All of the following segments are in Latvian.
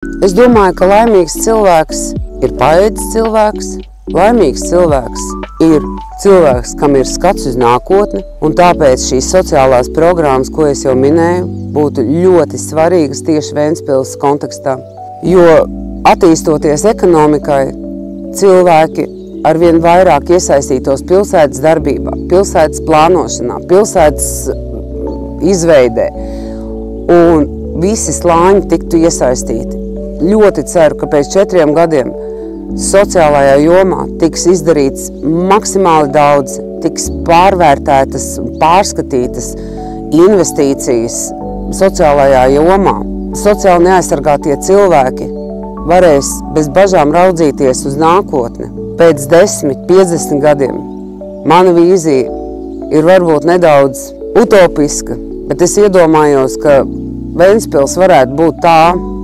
Es domāju, ka laimīgs cilvēks ir paēdis cilvēks, laimīgs cilvēks ir cilvēks, kam ir skats uz nākotni, un tāpēc šīs sociālās programmas, ko es jau minēju, būtu ļoti svarīgas tieši Ventspils kontekstā. Jo attīstoties ekonomikai, cilvēki arvien vairāk iesaistītos pilsētas darbībā, pilsētas plānošanā, pilsētas izveidē, un visi slāņi tiktu iesaistīti. Ļoti ceru, ka pēc 4 gadiem sociālajā jomā tiks izdarīts maksimāli daudz, tiks pārvērtētas, pārskatītas investīcijas sociālajā jomā. Sociāli neaizsargātie cilvēki varēs bez bažām raudzīties uz nākotni. Pēc 10, 50 gadiem mana vīzija ir varbūt nedaudz utopiska, bet es iedomājos, ka Ventspils varētu būt tā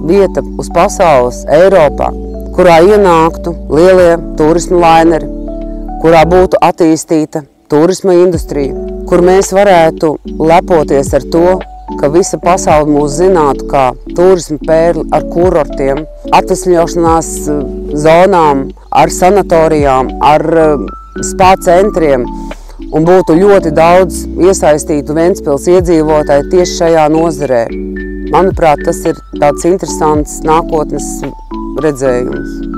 vieta uz pasaules, Eiropā, kurā ienāktu lielie turismu laineri, kurā būtu attīstīta turisma industrija, kur mēs varētu lepoties ar to, ka visa pasaule mūs zinātu kā turisma pērli ar kurortiem, atvesļošanās zonām, ar sanatorijām, ar spā centriem, un būtu ļoti daudz iesaistītu Ventspils iedzīvotāju tieši šajā nozarē. Manuprāt, tas ir tāds interesants nākotnes redzējums.